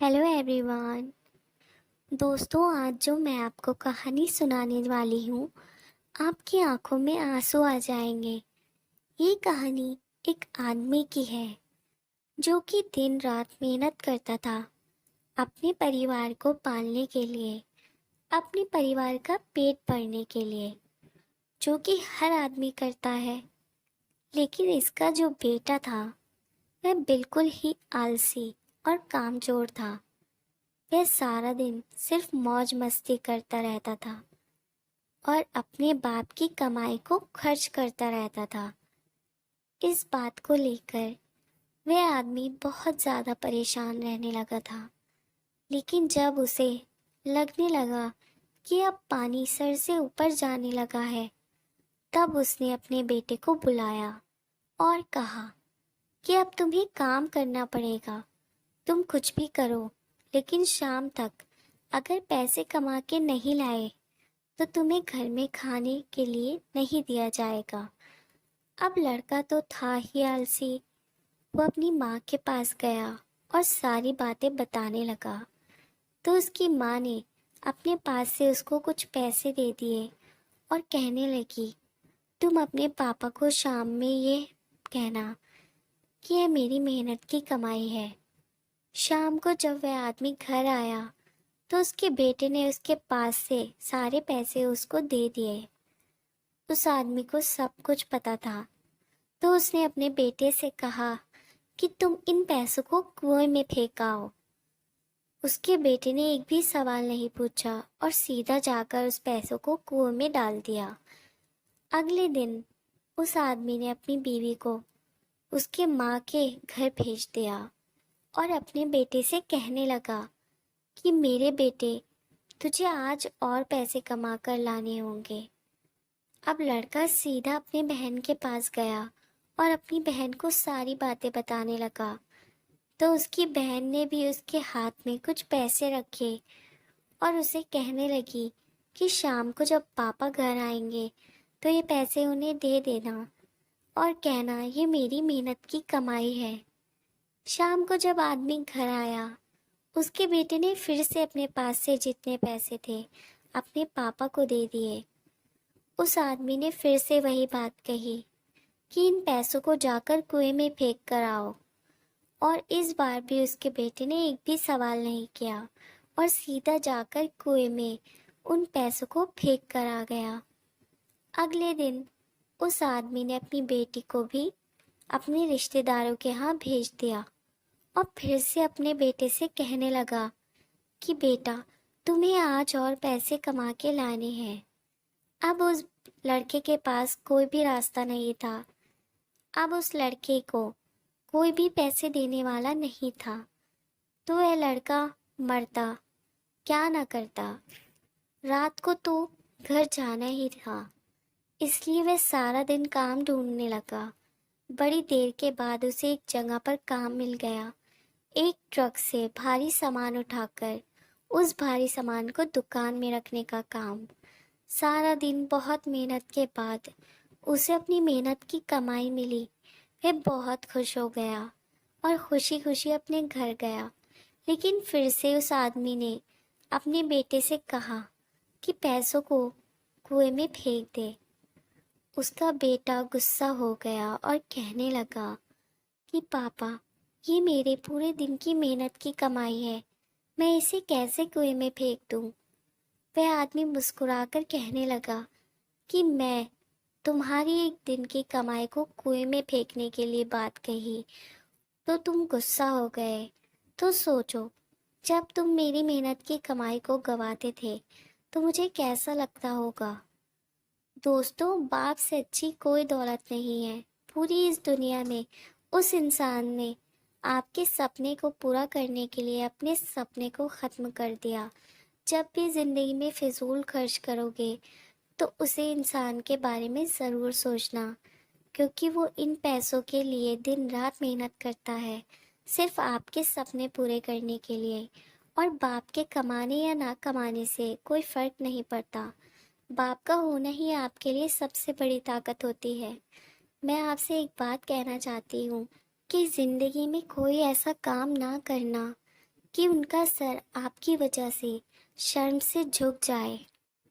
Hello everyone. दोस्तों, आज जो मैं आपको कहानी सुनाने वाली हूँ, आपकी आंखों में आंसू आ जाएंगे। ये कहानी एक आदमी की है जो कि दिन रात मेहनत करता था अपने परिवार को पालने के लिए, अपने परिवार का पेट भरने के लिए, जो कि हर आदमी करता है। लेकिन इसका जो बेटा था वह बिल्कुल ही आलसी और कामचोर था। वह सारा दिन सिर्फ मौज मस्ती करता रहता था और अपने बाप की कमाई को खर्च करता रहता था। इस बात को लेकर वह आदमी बहुत ज़्यादा परेशान रहने लगा था। लेकिन जब उसे लगने लगा कि अब पानी सर से ऊपर जाने लगा है, तब उसने अपने बेटे को बुलाया और कहा कि अब तुम्हें काम करना पड़ेगा। तुम कुछ भी करो, लेकिन शाम तक अगर पैसे कमा के नहीं लाए तो तुम्हें घर में खाने के लिए नहीं दिया जाएगा। अब लड़का तो था ही आलसी। वो अपनी माँ के पास गया और सारी बातें बताने लगा। तो उसकी माँ ने अपने पास से उसको कुछ पैसे दे दिए और कहने लगी, तुम अपने पापा को शाम में ये कहना कि ये मेरी मेहनत की कमाई है। शाम को जब वह आदमी घर आया तो उसके बेटे ने उसके पास से सारे पैसे उसको दे दिए। उस आदमी को सब कुछ पता था, तो उसने अपने बेटे से कहा कि तुम इन पैसों को कुएं में फेंक आओ। उसके बेटे ने एक भी सवाल नहीं पूछा और सीधा जाकर उस पैसों को कुएं में डाल दिया। अगले दिन उस आदमी ने अपनी बीवी को उसके माँ के घर भेज दिया और अपने बेटे से कहने लगा कि मेरे बेटे, तुझे आज और पैसे कमा कर लाने होंगे। अब लड़का सीधा अपने बहन के पास गया और अपनी बहन को सारी बातें बताने लगा। तो उसकी बहन ने भी उसके हाथ में कुछ पैसे रखे और उसे कहने लगी कि शाम को जब पापा घर आएंगे तो ये पैसे उन्हें दे देना और कहना ये मेरी मेहनत की कमाई है। शाम को जब आदमी घर आया, उसके बेटे ने फिर से अपने पास से जितने पैसे थे अपने पापा को दे दिए। उस आदमी ने फिर से वही बात कही कि इन पैसों को जाकर कुएं में फेंक कर आओ। और इस बार भी उसके बेटे ने एक भी सवाल नहीं किया और सीधा जाकर कुएं में उन पैसों को फेंक कर आ गया। अगले दिन उस आदमी ने अपनी बेटी को भी अपने रिश्तेदारों के यहाँ भेज दिया और फिर से अपने बेटे से कहने लगा कि बेटा, तुम्हें आज और पैसे कमा के लाने हैं। अब उस लड़के के पास कोई भी रास्ता नहीं था। अब उस लड़के को कोई भी पैसे देने वाला नहीं था। तो वह लड़का मरता क्या ना करता। रात को तो घर जाना ही था, इसलिए वह सारा दिन काम ढूंढने लगा। बड़ी देर के बाद उसे एक जगह पर काम मिल गया। एक ट्रक से भारी सामान उठाकर उस भारी सामान को दुकान में रखने का काम। सारा दिन बहुत मेहनत के बाद उसे अपनी मेहनत की कमाई मिली। वह बहुत खुश हो गया और खुशी खुशी अपने घर गया। लेकिन फिर से उस आदमी ने अपने बेटे से कहा कि पैसों को कुएं में फेंक दे। उसका बेटा गुस्सा हो गया और कहने लगा कि पापा, ये मेरे पूरे दिन की मेहनत की कमाई है, मैं इसे कैसे कुएं में फेंक दूं। वह आदमी मुस्कुराकर कहने लगा कि मैं तुम्हारी एक दिन की कमाई को कुएं में फेंकने के लिए बात कही तो तुम गुस्सा हो गए। तो सोचो, जब तुम मेरी मेहनत की कमाई को गवाते थे तो मुझे कैसा लगता होगा। दोस्तों, बाप से अच्छी कोई दौलत नहीं है पूरी इस दुनिया में। उस इंसान ने आपके सपने को पूरा करने के लिए अपने सपने को ख़त्म कर दिया। जब भी ज़िंदगी में फिजूल खर्च करोगे तो उसे इंसान के बारे में ज़रूर सोचना, क्योंकि वो इन पैसों के लिए दिन रात मेहनत करता है, सिर्फ आपके सपने पूरे करने के लिए। और बाप के कमाने या ना कमाने से कोई फ़र्क नहीं पड़ता। बाप का होना ही आपके लिए सबसे बड़ी ताकत होती है। मैं आपसे एक बात कहना चाहती हूँ कि ज़िंदगी में कोई ऐसा काम ना करना कि उनका सर आपकी वजह से शर्म से झुक जाए।